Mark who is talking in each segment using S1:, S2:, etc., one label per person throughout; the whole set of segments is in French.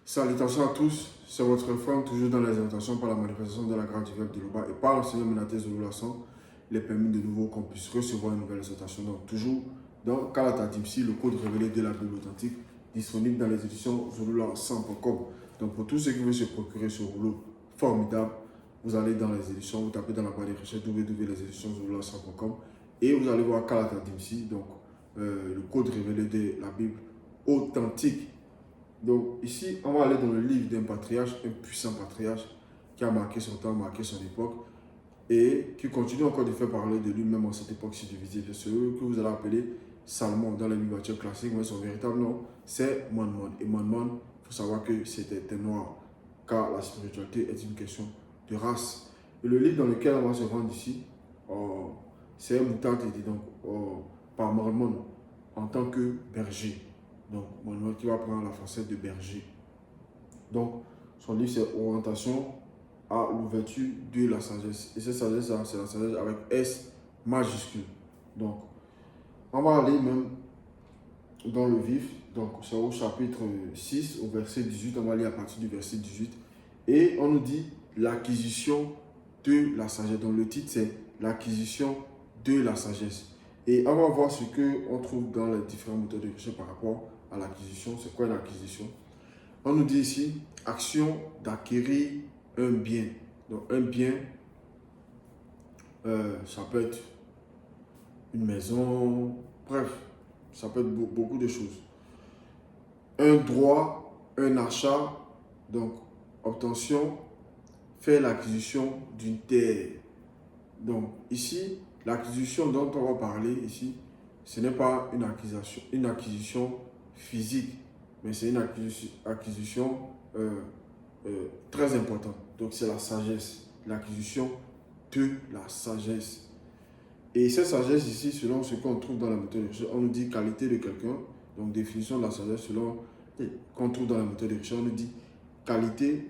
S1: Salutations à tous, c'est votre frère, toujours dans les intentions par la manifestation de la grande du de l'Oba et par l'enseignant Menaté Zoulasson, il est permis de nouveau qu'on puisse recevoir une nouvelle exhortation. Donc, toujours dans Kalata Dimsi, le code révélé de la Bible authentique, disponible dans les éditions Zoulasson.com. Donc, pour tous ceux qui veulent se procurer ce rouleau formidable, vous allez dans les éditions, vous tapez dans la barre de recherche www.leséditions.com et vous allez voir Kalata Dimsi, donc le code révélé de la Bible authentique. Donc ici, on va aller dans le livre d'un patriarche, un puissant patriarche qui a marqué son temps, marqué son époque et qui continue encore de faire parler de lui-même en cette époque-ci divisible. C'est celui que vous allez appeler Salomon dans les bibliothèques classiques, mais son véritable nom, c'est Monmon. Et Monmon, il faut savoir que c'était un noir, car la spiritualité est une question de race. Et le livre dans lequel on va se rendre ici, c'est Moutard dit donc par Monmon en tant que berger. Donc, Monmon qui va prendre la facette de berger. Donc, son livre, c'est Orientation à l'ouverture de la sagesse. Et cette sagesse, c'est la sagesse avec S majuscule. Donc, on va aller même dans le vif. Donc, c'est au chapitre 6, au verset 18. On va lire à partir du verset 18. Et on nous dit l'acquisition de la sagesse. Donc, le titre, c'est l'acquisition de la sagesse. Et on va voir ce qu'on trouve dans les différents moteurs de recherche par rapport à l'acquisition. C'est quoi l'acquisition? On nous dit ici, action d'acquérir un bien. Donc un bien, ça peut être une maison, bref, ça peut être beaucoup de choses. Un droit, un achat, donc obtention, faire l'acquisition d'une terre. Donc ici, l'acquisition dont on va parler ici, ce n'est pas une acquisition physique, mais c'est une acquisition très importante. Donc c'est la sagesse, l'acquisition de la sagesse. Et cette sagesse ici, selon ce qu'on trouve dans la méthode de recherche, on nous dit qualité de quelqu'un, donc définition de la sagesse selon qu'on trouve dans la méthode de recherche, on nous dit qualité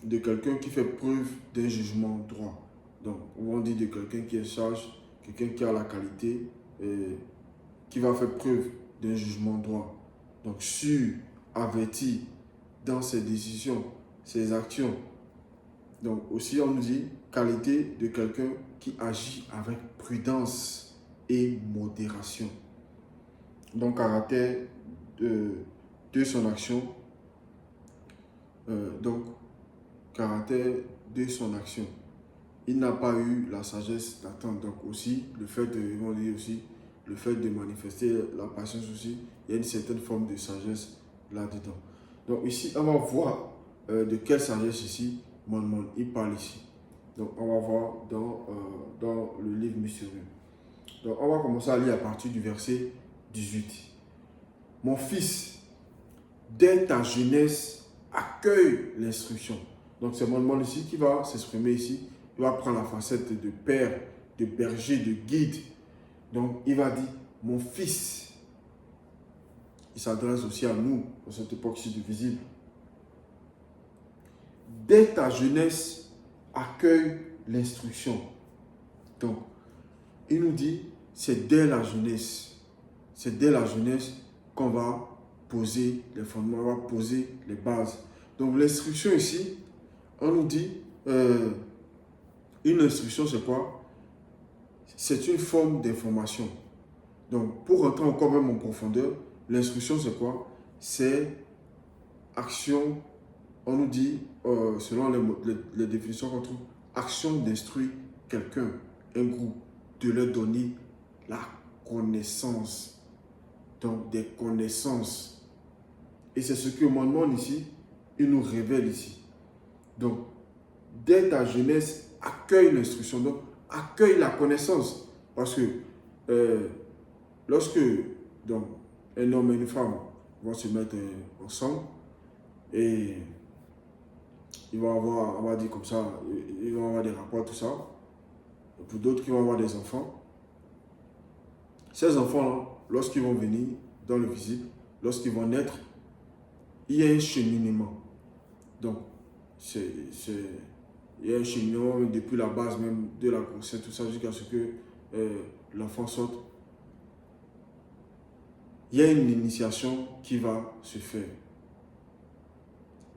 S1: de quelqu'un qui fait preuve d'un jugement droit. Donc on dit de quelqu'un qui est sage, quelqu'un qui a la qualité, qui va faire preuve d'un jugement droit. Donc sûr, averti dans ses décisions, ses actions. Donc aussi on nous dit qualité de quelqu'un qui agit avec prudence et modération. Donc caractère de son action. Donc caractère de son action. Il n'a pas eu la sagesse d'attendre. Donc aussi le fait de manifester la patience aussi, il y a une certaine forme de sagesse là-dedans. Donc ici on va voir de quelle sagesse ici Monmon il parle ici. Donc on va voir dans le livre mystérieux. Donc on va commencer à lire à partir du verset 18. Mon fils, dès ta jeunesse, accueille l'instruction. Donc c'est Monmon ici qui va s'exprimer ici. Il va prendre la facette de père, de berger, de guide. Donc il va dire, mon fils. Il s'adresse aussi à nous, dans cette époque-ci du visible. Dès ta jeunesse, accueille l'instruction. Donc, il nous dit, c'est dès la jeunesse. C'est dès la jeunesse qu'on va poser les fondements, on va poser les bases. Donc, l'instruction ici, on nous dit, une instruction, c'est quoi? C'est une forme d'information. Donc, pour rentrer encore même en profondeur, l'instruction, c'est quoi? C'est action. On nous dit, selon les définitions qu'on trouve, action d'instruire quelqu'un, un groupe, de leur donner la connaissance. Donc, des connaissances. Et c'est ce que Monmon ici, il nous révèle ici. Donc, dès ta jeunesse, accueille l'instruction. Donc, accueille la connaissance. Parce que lorsque donc, un homme et une femme vont se mettre ensemble, et ils vont avoir, on va dire comme ça, ils vont avoir des rapports, tout ça. Et pour d'autres qui vont avoir des enfants, ces enfants-là, lorsqu'ils vont venir dans le visible, lorsqu'ils vont naître, il y a un cheminement. Donc, il y a un cheminement depuis la base même de la grossesse, tout ça, jusqu'à ce que l'enfant sorte. Il y a une initiation qui va se faire.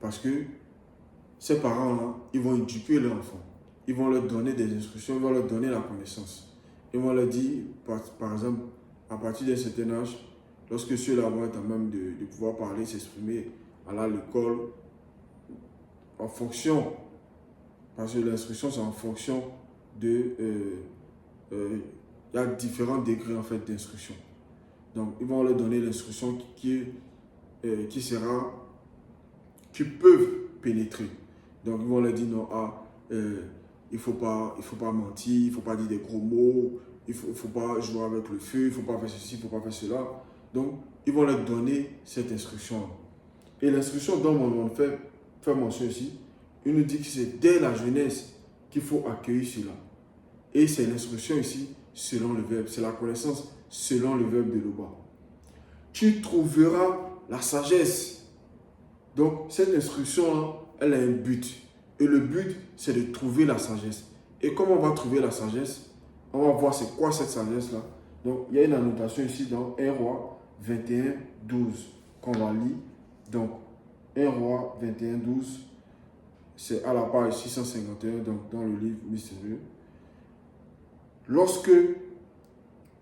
S1: Parce que ces parents-là, ils vont éduquer leur enfant. Ils vont leur donner des instructions, ils vont leur donner la connaissance. Ils vont leur dire, par exemple, à partir d'un certain âge, lorsque ceux-là vont être à même de pouvoir parler, s'exprimer, aller à l'école, en fonction, parce que l'instruction, c'est en fonction de... il y a différents degrés en fait d'instruction. Donc, ils vont leur donner l'instruction qui peuvent pénétrer. Donc, ils vont leur dire non, il ne faut pas mentir, il ne faut pas dire des gros mots, il ne faut pas jouer avec le feu, il ne faut pas faire ceci, il ne faut pas faire cela. Donc, ils vont leur donner cette instruction. Et l'instruction dont on fait mention ici, il nous dit que c'est dès la jeunesse qu'il faut accueillir cela. Et c'est l'instruction ici selon le verbe, c'est la connaissance selon le verbe de Loba. Tu trouveras la sagesse. Donc, cette instruction-là, elle a un but. Et le but, c'est de trouver la sagesse. Et comment on va trouver la sagesse? On va voir c'est quoi cette sagesse-là. Donc, il y a une annotation ici dans 1 Roi 21, 12 qu'on va lire. Donc, 1 Roi 21, 12, c'est à la page 651, donc dans le livre mystérieux. Lorsque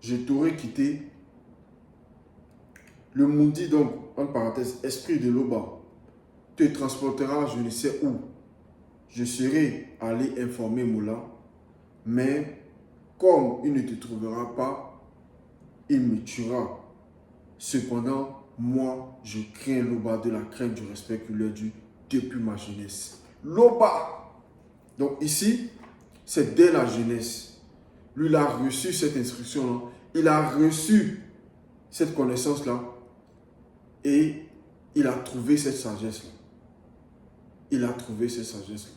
S1: je t'aurai quitté, le maudit, donc, en parenthèse, esprit de Loba, te transportera je ne sais où. Je serai allé informer Moula, mais comme il ne te trouvera pas, il me tuera. Cependant, moi, je crains Loba de la crainte du respect qu'il lui a dû depuis ma jeunesse. Loba! Donc ici, c'est dès la jeunesse. Lui, il a reçu cette instruction-là. Il a reçu cette connaissance-là. Et il a trouvé cette sagesse-là. Il a trouvé cette sagesse-là.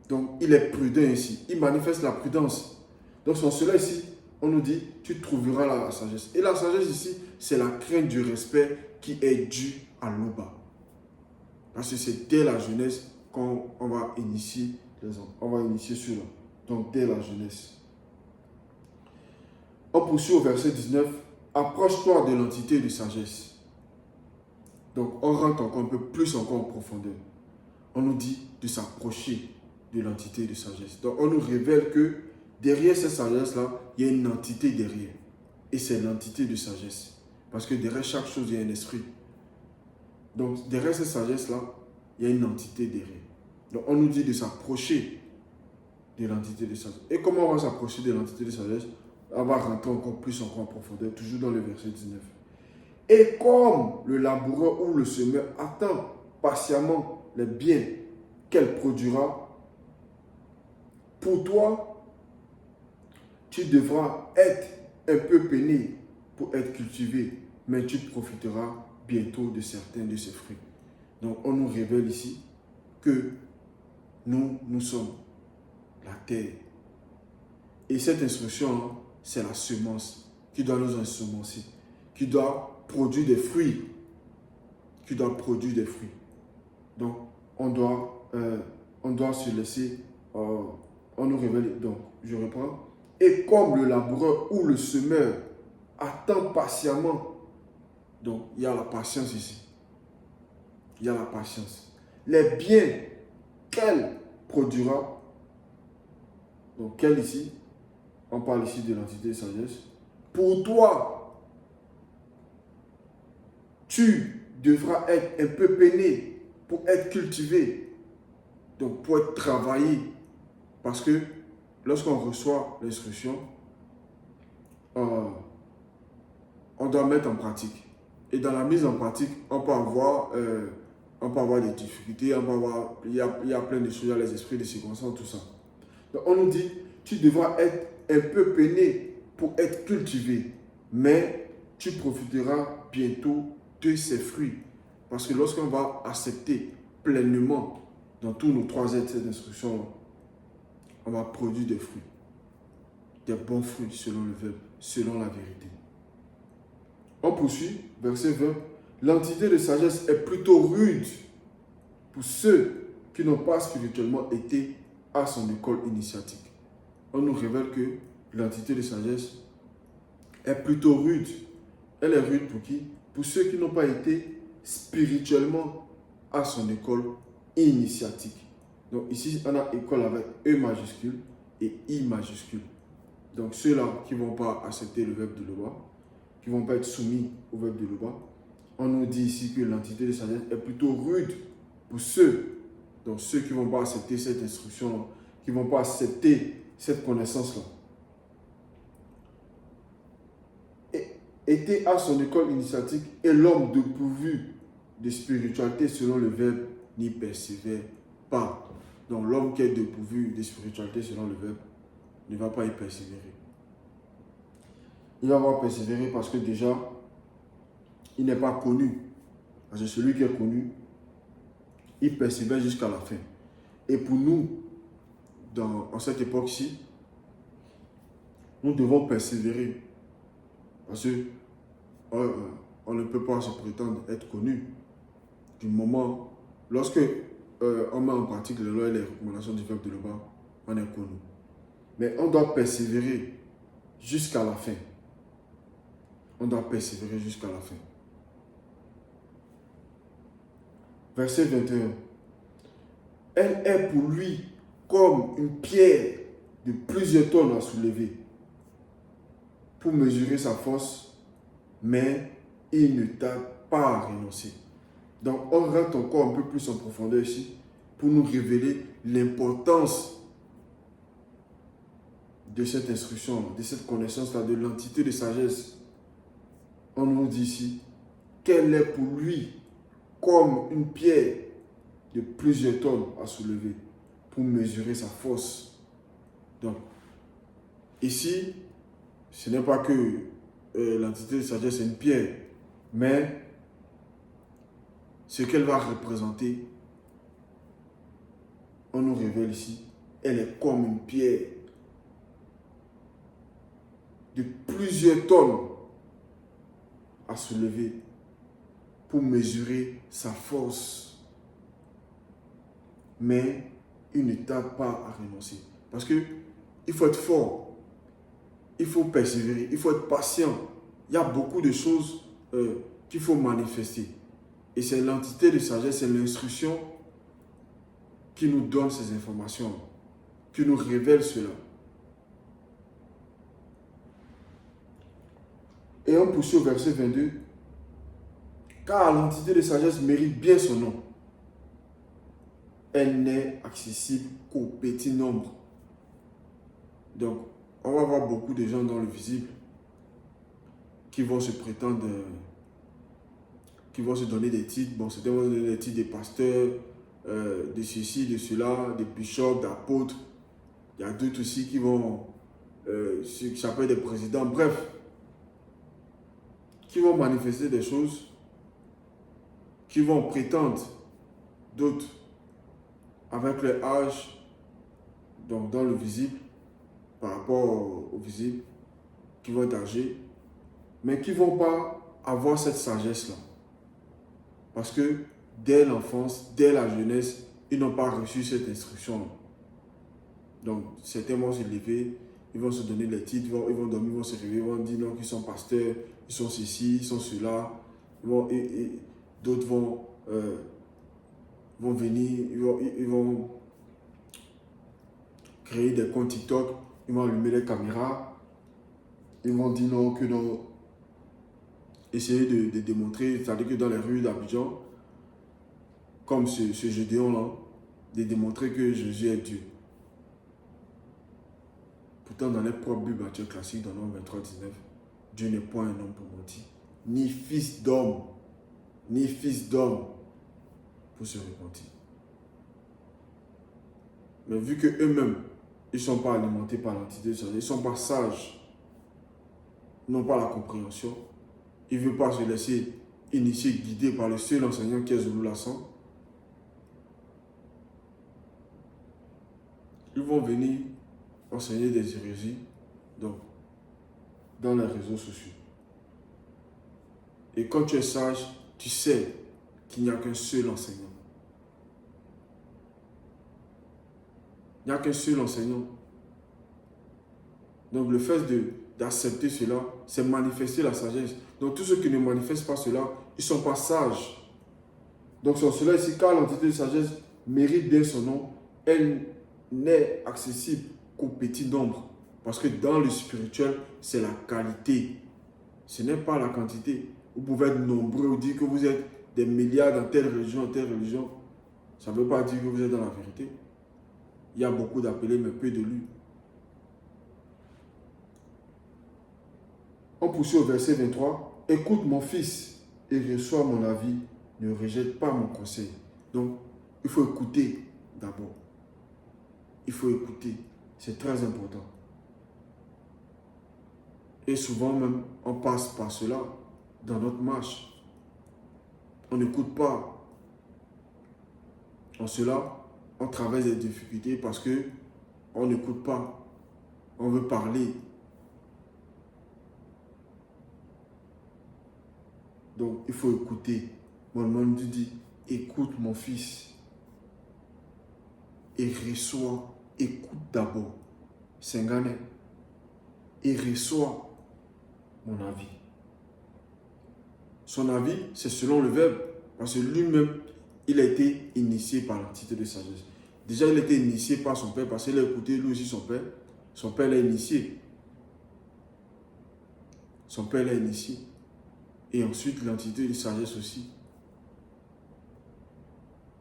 S1: Donc, il est prudent ici. Il manifeste la prudence. Donc, sur cela ici, on nous dit, tu trouveras la sagesse. Et la sagesse ici, c'est la crainte du respect qui est due à Loba. Parce que c'est dès la jeunesse qu'on va initier les hommes. On va initier cela. Donc, dès la jeunesse. On poursuit au verset 19. Approche-toi de l'entité de sagesse. Donc, on rentre encore un peu plus encore en profondeur. On nous dit de s'approcher de l'entité de sagesse. Donc, on nous révèle que derrière cette sagesse-là, il y a une entité derrière. Et c'est l'entité de sagesse. Parce que derrière chaque chose, il y a un esprit. Donc, derrière cette sagesse-là, il y a une entité derrière. Donc, on nous dit de s'approcher de l'entité de sagesse. Et comment on va s'approcher de l'entité de sagesse? On va rentrer encore plus en profondeur, toujours dans le verset 19. Et comme le laboureur ou le semeur attend patiemment les biens qu'elle produira, pour toi, tu devras être un peu peiné pour être cultivé, mais tu profiteras bientôt de certains de ses fruits. Donc, on nous révèle ici que nous sommes la terre. Et cette instruction, c'est la semence qui doit nous ensemencer, qui doit produire des fruits. Qui doit produire des fruits. Donc, on doit se laisser, on nous révèle. Donc, je reprends. Et comme le laboureur ou le semeur attend patiemment, donc il y a la patience ici. Il y a la patience. Les biens qu'elle produira, donc qu'elle ici, on parle ici de l'entité de sagesse. Pour toi, tu devras être un peu peiné pour être cultivé, donc pour être travaillé. Parce que lorsqu'on reçoit l'instruction, on doit mettre en pratique. Et dans la mise en pratique, on peut avoir des difficultés, il y a plein de choses, il y a les esprits, les circonstances, tout ça. Donc on nous dit, tu devras être un peu peiné pour être cultivé, mais tu profiteras bientôt de ses fruits. Parce que lorsqu'on va accepter pleinement dans tous nos 3 êtres cette instruction, on va produire des fruits. Des bons fruits selon le verbe, selon la vérité. On poursuit, verset 20. L'entité de sagesse est plutôt rude pour ceux qui n'ont pas spirituellement été à son école initiatique. On nous révèle que l'entité de sagesse est plutôt rude. Elle est rude pour qui? Pour ceux qui n'ont pas été spirituellement a son école initiatique. Donc ici, on a école avec E majuscule et I majuscule. Donc ceux-là qui ne vont pas accepter le verbe de Loba, qui ne vont pas être soumis au verbe de Loba, on nous dit ici que l'entité de sagesse est plutôt rude pour ceux, donc ceux qui ne vont pas accepter cette instruction-là, qui ne vont pas accepter cette connaissance-là. Était à son école initiatique et l'homme dépourvu de spiritualité selon le verbe n'y persévère pas. Donc l'homme qui est dépourvu de spiritualité selon le verbe ne va pas y persévérer. Il va pas persévérer parce que déjà, il n'est pas connu. Parce que celui qui est connu, il persévère jusqu'à la fin. Et pour nous, en cette époque-ci, nous devons persévérer. Parce que on ne peut pas se prétendre être connu du moment, lorsque on met en pratique les lois et les recommandations du verbe de Loba, on est connu. Mais on doit persévérer jusqu'à la fin. On doit persévérer jusqu'à la fin. Verset 21. Elle est pour lui comme une pierre de plusieurs tonnes à soulever pour mesurer sa force, mais il ne tarde pas à renoncer. Donc, on rentre encore un peu plus en profondeur ici pour nous révéler l'importance de cette instruction, de cette connaissance-là, de l'entité de sagesse. On nous dit ici qu'elle est pour lui comme une pierre de plusieurs tonnes à soulever pour mesurer sa force. Donc, ici, ce n'est pas que l'entité de sagesse est une pierre, mais ce qu'elle va représenter, on nous révèle ici, elle est comme une pierre de plusieurs tonnes à soulever pour mesurer sa force. Mais il ne tarde pas à renoncer. Parce que il faut être fort, il faut persévérer, il faut être patient. Il y a beaucoup de choses qu'il faut manifester. Et c'est l'entité de sagesse, c'est l'instruction qui nous donne ces informations, qui nous révèle cela. Et on poursuit au verset 22. Car l'entité de sagesse mérite bien son nom. Elle n'est accessible qu'au petit nombre. Donc, on va voir beaucoup de gens dans le visible qui vont se prétendre, qui vont se donner des titres. Bon, certains vont donner des titres de pasteurs, de ceci, de cela, de bishops, d'apôtres. Il y a d'autres aussi qui vont, ceux qui s'appellent des présidents, bref, qui vont manifester des choses, qui vont prétendre d'autres avec leur âge, donc dans le visible, par rapport au visible, qui vont être âgés, mais qui ne vont pas avoir cette sagesse-là. Parce que dès l'enfance, dès la jeunesse, ils n'ont pas reçu cette instruction. Donc, certains vont se lever, ils vont se donner les titres, ils vont dormir, ils vont se réveiller, ils vont dire non, qu'ils sont pasteurs, ils sont ceci, ils sont cela. Et d'autres vont venir, ils vont créer des comptes TikTok, ils vont allumer les caméras, ils vont dire non, que non, essayer de démontrer, c'est-à-dire que dans les rues d'Abidjan, comme ce Gédéon-là, de démontrer que Jésus est Dieu. Pourtant, dans les propres Bibles classiques, dans Nombre 23, 19, Dieu n'est point un homme pour mentir, ni fils d'homme pour se repentir. Mais vu qu'eux-mêmes, ils ne sont pas alimentés par l'entité de sagesse, ils ne sont pas sages, ils n'ont pas la compréhension, ils ne veulent pas se laisser initier, guider par le seul enseignant qui est Zoulou Lassan, ils vont venir enseigner des hérésies donc, dans les réseaux sociaux. Et quand tu es sage, tu sais qu'il n'y a qu'un seul enseignant. Il n'y a qu'un seul enseignant. Donc le fait d'accepter cela, c'est manifester la sagesse. Donc tous ceux qui ne manifestent pas cela, ils ne sont pas sages. Donc c'est en cela ici, car l'entité de sagesse mérite bien son nom, elle n'est accessible qu'au petit nombre. Parce que dans le spirituel, c'est la qualité. Ce n'est pas la quantité. Vous pouvez être nombreux ou dire que vous êtes des milliards dans telle religion, Ça ne veut pas dire que vous êtes dans la vérité. Il y a beaucoup d'appelés, mais peu d'élus. On poursuit au verset 23. Écoute mon fils et reçois mon avis. Ne rejette pas mon conseil. Donc, il faut écouter d'abord. Il faut écouter. C'est très important. Et souvent même, on passe par cela dans notre marche. On n'écoute pas. En cela, on traverse des difficultés parce que on n'écoute pas. On veut parler. Donc, il faut écouter. Mon monde dit, écoute mon fils. Et reçois, écoute d'abord. C'est un Ghanais. Et reçois mon avis. Son avis, c'est selon le verbe. Parce que lui-même, il a été initié par l'entité de sagesse. Déjà, il a été initié par son père parce qu'il a écouté lui aussi son père. Son père l'a initié. Son père l'a initié. Et ensuite, l'entité de sagesse aussi.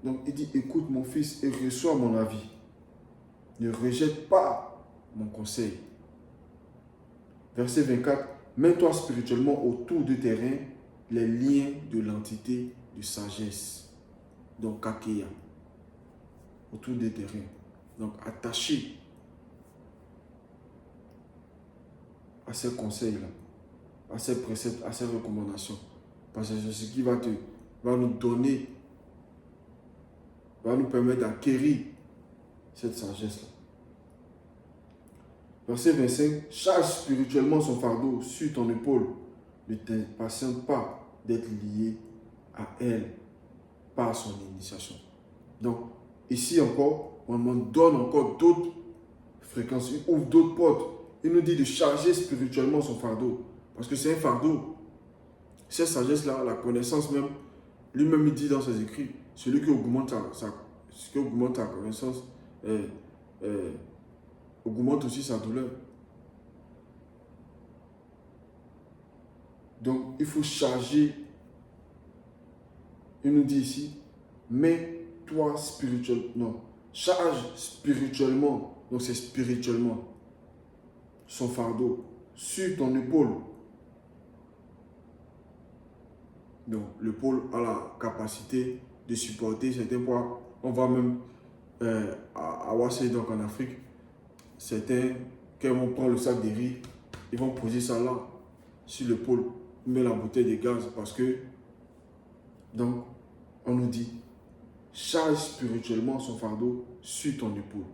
S1: Donc, il dit, écoute mon fils et reçois mon avis. Ne rejette pas mon conseil. Verset 24. Mets-toi spirituellement autour de tes reins les liens de l'entité de sagesse. Donc, Kakeya. Autour des terrains. Donc, attaché à ces conseils-là, à ces préceptes, à ces recommandations. Parce que c'est ce qui va nous donner, va nous permettre d'acquérir cette sagesse-là. Verset 25. Charge spirituellement son fardeau sur ton épaule. Ne t'impatiente pas d'être lié à elle par son initiation. Donc, ici encore, on nous donne encore d'autres fréquences, il ouvre d'autres portes. Il nous dit de charger spirituellement son fardeau. Parce que c'est un fardeau. Cette sagesse-là, la connaissance même, lui-même il dit dans ses écrits, celui qui augmente sa connaissance, augmente aussi sa douleur. Donc, il faut charger. Il nous dit ici, mets-toi spirituellement. Non, charge spirituellement. Donc, c'est spirituellement. Son fardeau sur ton épaule. Donc, l'épaule a la capacité de supporter certains poids. On va même à Ouassé, donc en Afrique, certains, quand ils vont prendre le sac de riz, ils vont poser ça là, sur l'épaule, met la bouteille de gaz, parce que, donc, on nous dit, charge spirituellement son fardeau sur ton épaule.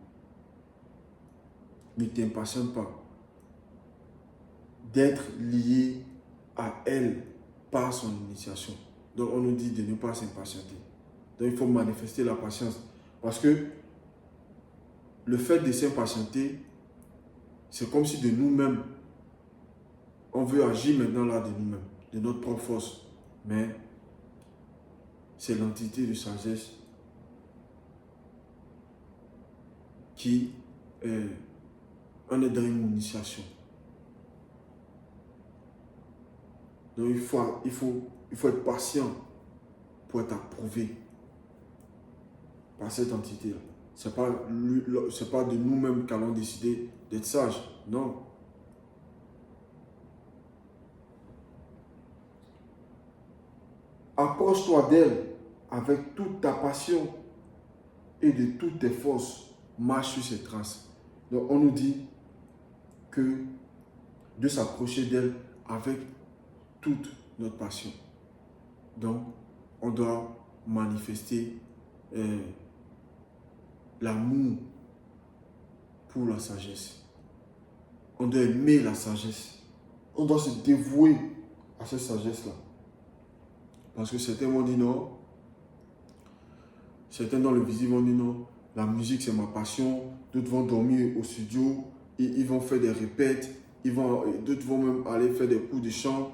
S1: Ne t'impatiente pas d'être lié à elle par son initiation. Donc, on nous dit de ne pas s'impatienter. Donc, il faut manifester la patience. Parce que le fait de s'impatienter, c'est comme si de nous-mêmes, on veut agir maintenant là de nous-mêmes, de notre propre force. Mais c'est l'entité de sagesse qui on est dans une initiation. Donc il faut être patient pour être approuvé par cette entité-là. Ce n'est pas de nous-mêmes qu'allons décider d'être sages. Non. Approche-toi d'elle avec toute ta passion et de toutes tes forces. Marche sur ses traces. Donc on nous dit que de s'approcher d'elle avec toute notre passion. Donc on doit manifester l'amour pour la sagesse. On doit aimer la sagesse. On doit se dévouer à cette sagesse-là. Parce que certains vont dire non. Certains dans le visible vont dire non. La musique, c'est ma passion. D'autres vont dormir au studio. Ils vont faire des répètes. D'autres vont même aller faire des coups de chant.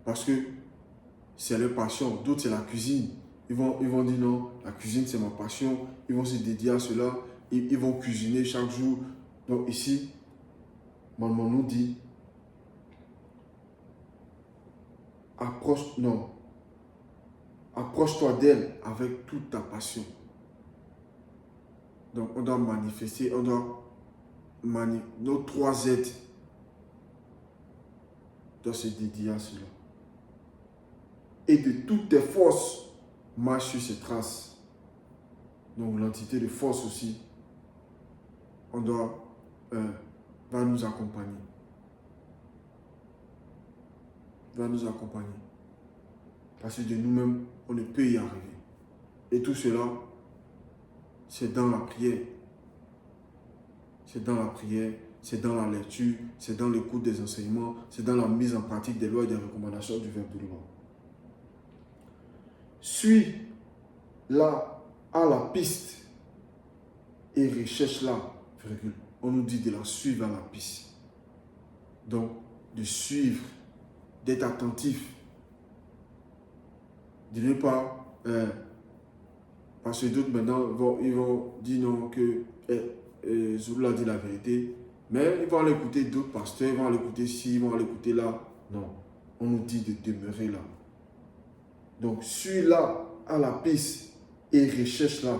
S1: Parce que c'est leur passion. D'autres, c'est la cuisine. ils vont dire non, la cuisine c'est ma passion, ils vont se dédier à cela, ils vont cuisiner chaque jour. Donc ici, maman nous dit, approche-toi d'elle avec toute ta passion. Donc on doit manifester, nos 3 Z doivent se dédier à cela. Et de toutes tes forces, marche sur ses traces. Donc l'entité de force aussi, va nous accompagner. Va nous accompagner. Parce que de nous-mêmes, on ne peut y arriver. Et tout cela, c'est dans la prière. C'est dans la prière, c'est dans la lecture, c'est dans l'écoute des enseignements, c'est dans la mise en pratique des lois et des recommandations du verbe de loi. Suis-la à la piste et recherche-la, virgule. On nous dit de la suivre à la piste. Donc, de suivre, d'être attentif, de ne pas... parce que d'autres maintenant, ils vont dire non, que Zoulou a dit la vérité, mais ils vont aller écouter d'autres pasteurs, ils vont aller écouter ci, ils vont aller écouter là. Non, on nous dit de demeurer là. Donc, suis-la à la piste et recherche-la.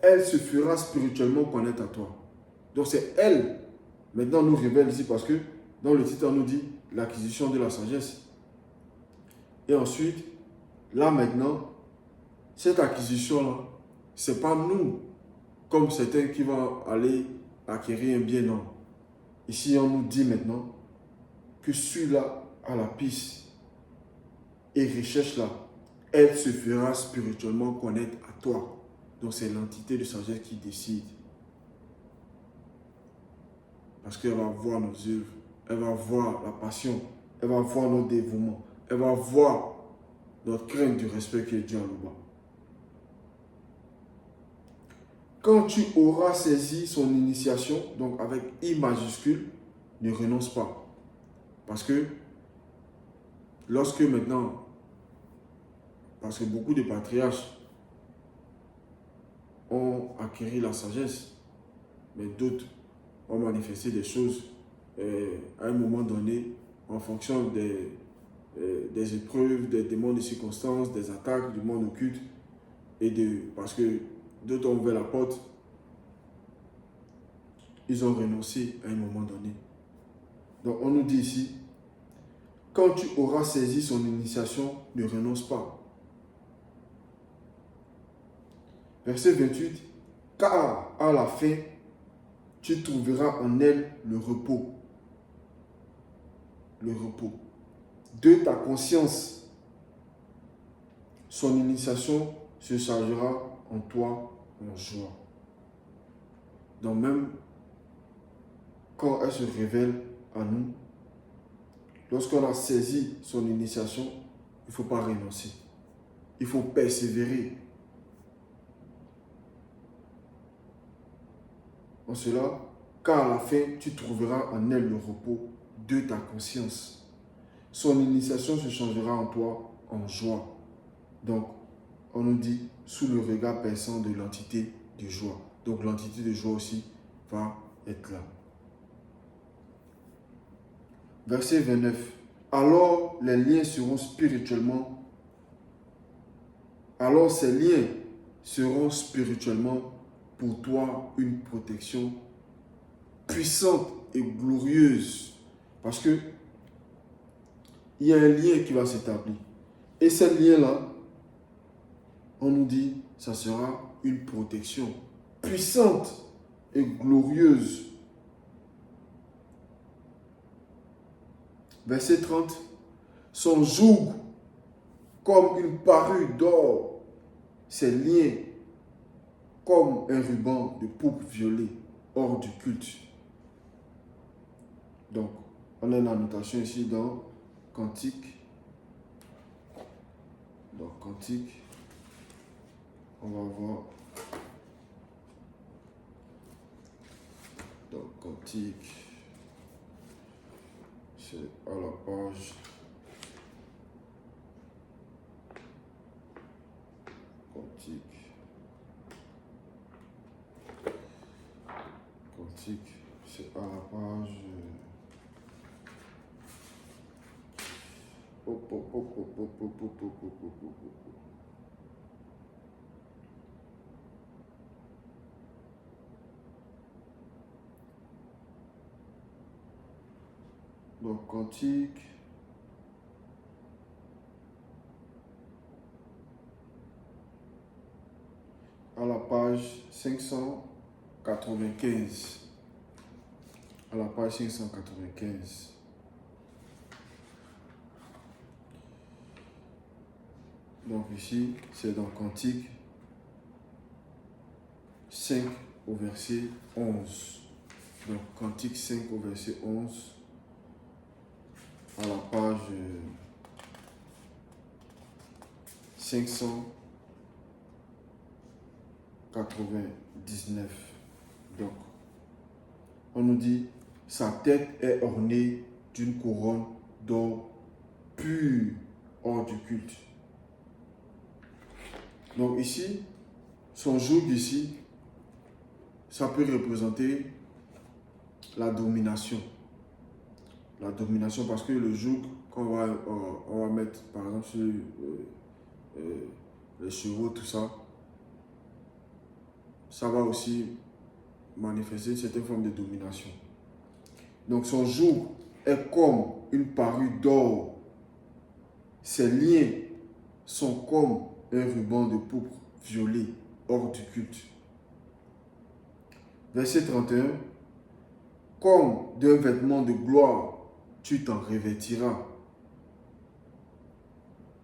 S1: Elle se fera spirituellement connaître à toi. Donc, c'est elle. Maintenant, on nous révèle ici parce que dans le titre, on nous dit l'acquisition de la sagesse. Et ensuite, là maintenant, cette acquisition-là, ce n'est pas nous, comme certains qui vont aller acquérir un bien, non. Ici, on nous dit maintenant que suis-la à la piste et recherche-la. Elle se fera spirituellement connaître à toi. Donc, c'est l'entité de sagesse qui décide. Parce qu'elle va voir nos œuvres, elle va voir la passion, elle va voir notre dévouement, elle va voir notre crainte du respect qui est dû à l'Oba. Quand tu auras saisi son initiation, donc avec I majuscule, ne renonce pas. Parce que lorsque maintenant, parce que beaucoup de patriarches ont acquis la sagesse, mais d'autres ont manifesté des choses à un moment donné en fonction des épreuves, des démons de circonstances, des attaques du monde occulte, parce que d'autres ont ouvert la porte, ils ont renoncé à un moment donné. Donc on nous dit ici, quand tu auras saisi son initiation, ne renonce pas. Verset 28, car à la fin, tu trouveras en elle le repos. Le repos. De ta conscience, son initiation se chargera en toi en joie. Donc même quand elle se révèle à nous, lorsqu'on a saisi son initiation, il ne faut pas renoncer. Il faut persévérer. En cela, car à la fin, tu trouveras en elle le repos de ta conscience. Son initiation se changera en toi en joie. Donc, on nous dit sous le regard perçant de l'entité de joie. Donc, l'entité de joie aussi va être là. Verset 29. Alors, les liens seront spirituellement. Alors, ces liens seront spirituellement pour toi une protection puissante et glorieuse. Parce que il y a un lien qui va s'établir. Et ce lien-là, on nous dit, ça sera une protection puissante et glorieuse. Verset 30. Son joug comme une parure d'or, ses liens comme un ruban de pourpre violet hors du culte. Donc, on a une annotation ici dans Cantique. Dans Cantique, on va voir. Dans Cantique, c'est à la page Quantique, c'est à la page. Hop, hop, hop, hop, hop, hop, hop, hop, hop, hop, hop, hop. Donc, quantique. À la page 595. À la page 595. Donc ici, c'est dans Cantique 5 au verset 11. Donc Cantique 5 au verset 11. À la page 599. Donc, on nous dit, sa tête est ornée d'une couronne d'or pur hors du culte. Donc ici, son joug ici, ça peut représenter la domination. La domination, parce que le joug qu'on va, on va mettre par exemple sur les chevaux, tout ça, ça va aussi manifester une certaine forme de domination. Donc son joug est comme une parure d'or. Ses liens sont comme un ruban de pourpre violet hors du culte. Verset 31. Comme d'un vêtement de gloire, tu t'en revêtiras.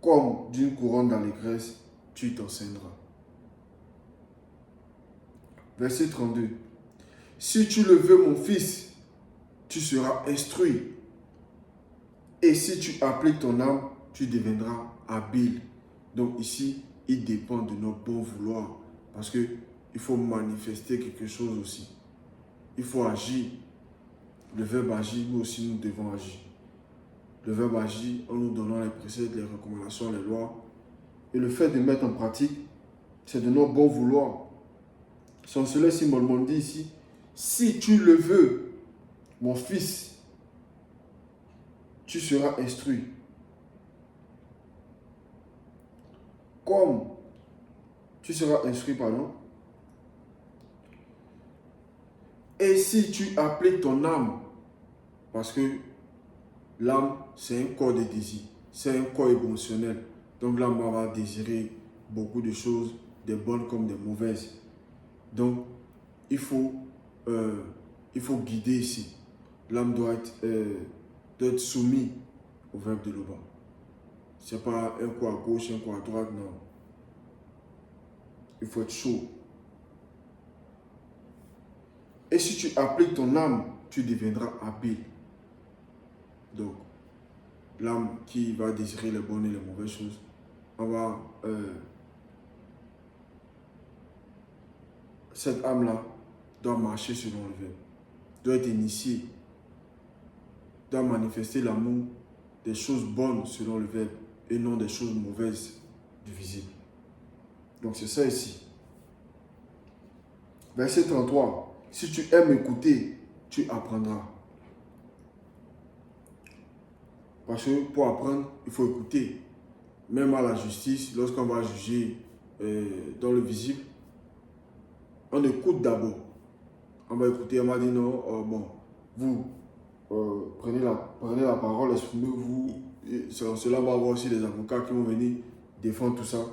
S1: Comme d'une couronne d'allégresse, tu t'en ceindras. Verset 32. Si tu le veux, mon fils, tu seras instruit. Et si tu appliques ton âme, tu deviendras habile. Donc ici, il dépend de notre bon vouloir. Parce qu'il faut manifester quelque chose aussi. Il faut agir. Le verbe agir, nous aussi, nous devons agir. Le verbe agir en nous donnant les préceptes, les recommandations, les lois. Et le fait de mettre en pratique, c'est de notre bon vouloir. Sans cela, Simon dit ici, si tu le veux, mon fils, tu seras instruit. Comme tu seras instruit, pardon. Et si tu appliques ton âme, parce que l'âme, c'est un corps de désir, c'est un corps émotionnel. Donc l'âme va désirer beaucoup de choses, des bonnes comme des mauvaises. Donc, il faut guider ici. L'âme doit être soumise au verbe de Loba. Ce n'est pas un coup à gauche, un coup à droite, non. Il faut être chaud. Et si tu appliques ton âme, tu deviendras habile. Donc, l'âme qui va désirer les bonnes et les mauvaises choses, on va, cette âme-là doit marcher selon le verbe, doit être initiée, doit manifester l'amour des choses bonnes selon le verbe et non des choses mauvaises du visible. Donc c'est ça ici. Verset 33. Si tu aimes écouter, tu apprendras. Parce que pour apprendre, il faut écouter. Même à la justice, lorsqu'on va juger dans le visible, on écoute d'abord. On va écouter, on va dire non, bon, vous prenez la parole, exprimez-vous. Cela va avoir aussi des avocats qui vont venir défendre tout ça.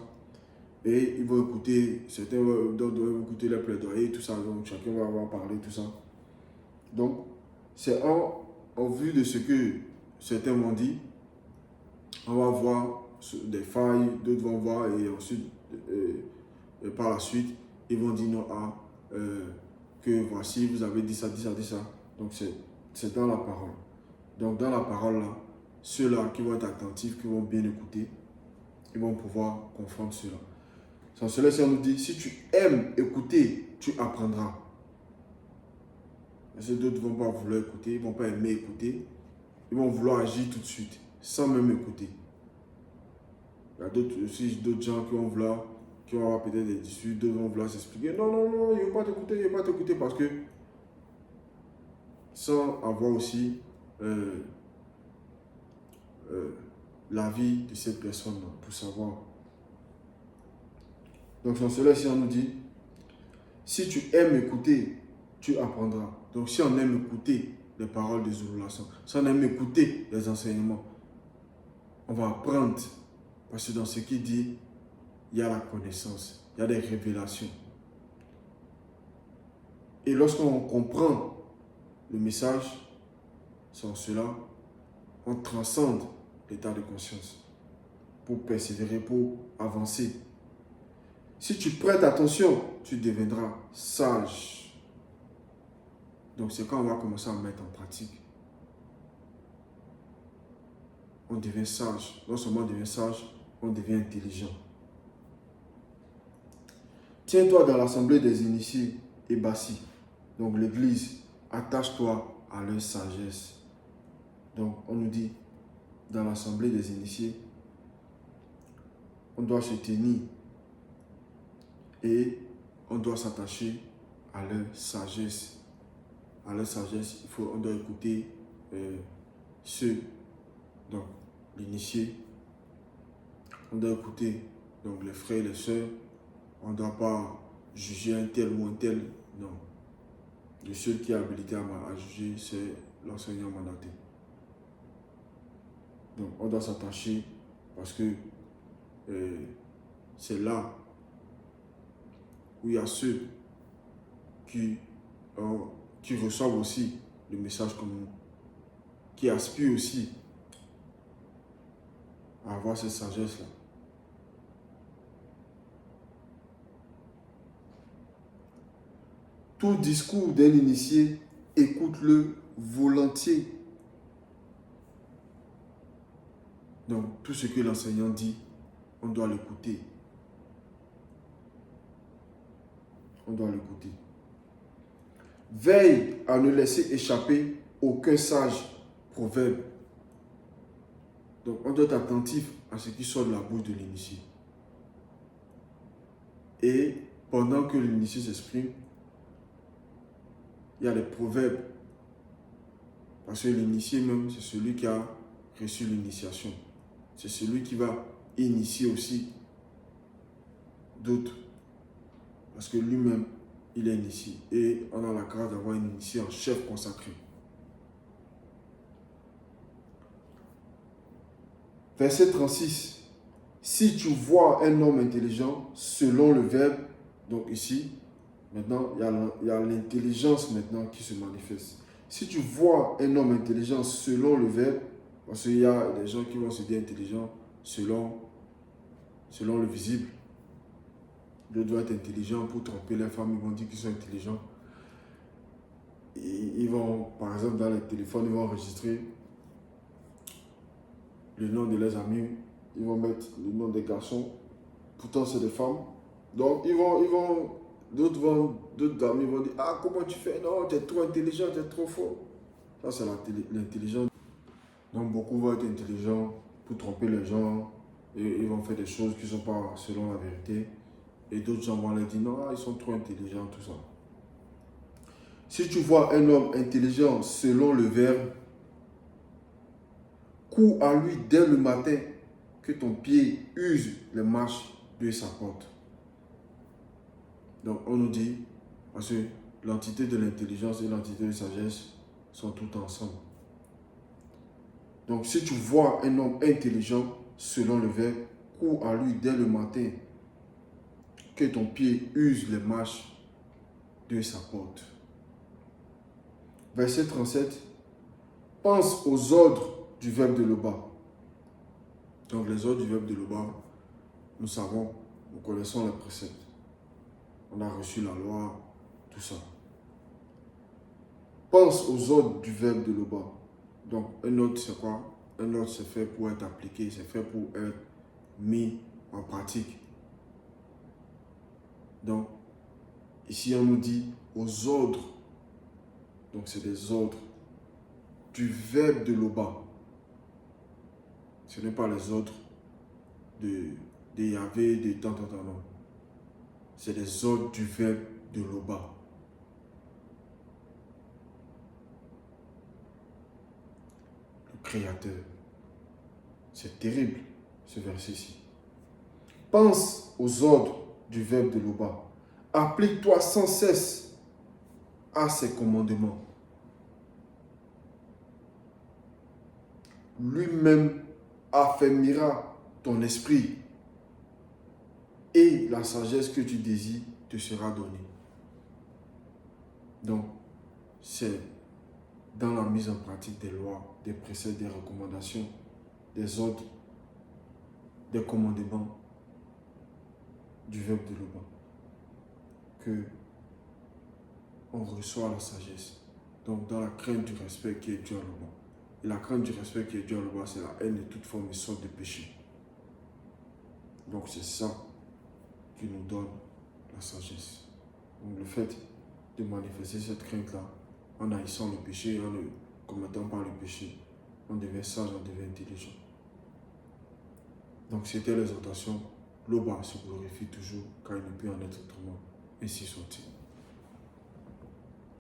S1: Et ils vont écouter, certains doivent écouter les plaidoyers, tout ça. Donc chacun va parler, tout ça. Donc, c'est en vue de ce que certains m'ont dit, on va voir des failles, d'autres vont voir, et ensuite, par la suite, ils vont dire non, que voici, vous avez dit ça, dit ça, dit ça. Donc, c'est dans la parole. Donc, dans la parole, là, ceux-là qui vont être attentifs, qui vont bien écouter, ils vont pouvoir comprendre cela. Sans cela, si on nous dit, si tu aimes écouter, tu apprendras. Parce que d'autres ne vont pas vouloir écouter, ils ne vont pas aimer écouter. Ils vont vouloir agir tout de suite, sans même écouter. Il y a aussi d'autres gens qui vont vouloir, qui vont avoir peut-être des disputes, d'autres vont vouloir s'expliquer. Non, non, non, il ne veut pas t'écouter, il ne veut pas t'écouter parce que sans avoir aussi l'avis de cette personne pour savoir. Donc, dans cela, ici, on nous dit, si tu aimes écouter, tu apprendras. Donc, si on aime écouter les paroles de Zulu Lassong, si on aime écouter les enseignements, on va apprendre. Parce que dans ce qu'il dit, il y a la connaissance, il y a des révélations. Et lorsqu'on comprend le message, sans cela, on transcende l'état de conscience pour persévérer, pour avancer. Si tu prêtes attention, tu deviendras sage. Donc c'est quand on va commencer à mettre en pratique. On devient sage. Non seulement on devient sage, on devient intelligent. Tiens-toi dans l'assemblée des initiés et bassis. Donc l'église, attache-toi à leur sagesse. Donc on nous dit, dans l'assemblée des initiés, on doit se tenir et on doit s'attacher à leur sagesse. À leur sagesse, on doit écouter ceux, donc l'initié, on doit écouter donc les frères et les sœurs, on ne doit pas juger un tel ou un tel, non. Le seul qui est habilité à juger, c'est l'enseignant mandaté. Donc on doit s'attacher parce que c'est là où il y a ceux qui reçoivent aussi le message comme nous, qui aspirent aussi à avoir cette sagesse-là. Tout discours d'un initié, écoute-le volontiers. Donc, tout ce que l'enseignant dit, on doit l'écouter. On doit l'écouter. Veille à ne laisser échapper aucun sage proverbe. Donc, on doit être attentif à ce qui sort de la bouche de l'initié. Et pendant que l'initié s'exprime, il y a les proverbes. Parce que l'initié même, c'est celui qui a reçu l'initiation. C'est celui qui va initier aussi d'autres. Parce que lui-même, il est initié. Et on a la grâce d'avoir un initié en chef consacré. Verset 36. Si tu vois un homme intelligent selon le verbe, donc ici, maintenant, il y a l'intelligence maintenant qui se manifeste. Si tu vois un homme intelligent selon le verbe, parce qu'il y a des gens qui vont se dire intelligents selon le visible. D'autres doivent être intelligents pour tromper les femmes, ils vont dire qu'ils sont intelligents. Et ils vont, par exemple, dans les téléphones, ils vont enregistrer le nom de leurs amis, ils vont mettre le nom des garçons, pourtant c'est des femmes. Donc d'autres amis vont dire, ah comment tu fais, non, tu es trop intelligent, tu es trop fort. Ça c'est l'intelligence. Donc beaucoup vont être intelligents pour tromper les gens, et ils vont faire des choses qui ne sont pas selon la vérité. Et d'autres gens vont leur dire, non, ils sont trop intelligents, tout ça. Si tu vois un homme intelligent selon le verbe, cours à lui dès le matin, que ton pied use les marches de sa porte. Donc on nous dit, parce que l'entité de l'intelligence et l'entité de sagesse sont toutes ensemble. Donc si tu vois un homme intelligent selon le verbe, cours à lui dès le matin, que ton pied use les marches de sa porte. Verset 37. Pense aux ordres du verbe de Loba. Donc les ordres du verbe de Loba, nous savons, nous connaissons les préceptes. On a reçu la loi, tout ça. Pense aux ordres du verbe de Loba. Donc un ordre c'est quoi? Un ordre c'est fait pour être appliqué, c'est fait pour être mis en pratique. Donc ici on nous dit aux ordres. Donc c'est des ordres du verbe de Loba. Ce n'est pas les ordres de Yahvé, de tant, non. C'est les ordres du verbe de Loba. Créateur. C'est terrible, ce verset-ci. Pense aux ordres du Verbe de l'Oba. Applique-toi sans cesse à ses commandements. Lui-même affermira ton esprit et la sagesse que tu désires te sera donnée. Donc, c'est dans la mise en pratique des lois, des préceptes, des recommandations, des ordres, des commandements du Verbe de l'Oba que on reçoit la sagesse. Donc, dans la crainte du respect qui est dû à l'Oba. Et la crainte du respect qui est dû à l'Oba, c'est la haine de toute forme et sorte de péché. Donc, c'est ça qui nous donne la sagesse. Donc, le fait de manifester cette crainte-là, en haïssant le péché, en ne commettant pas le péché, on devient sage, on devient intelligent. Donc, c'était l'exhortation. L'Oba se glorifie toujours, car il ne peut en être autrement. Ainsi soit-il.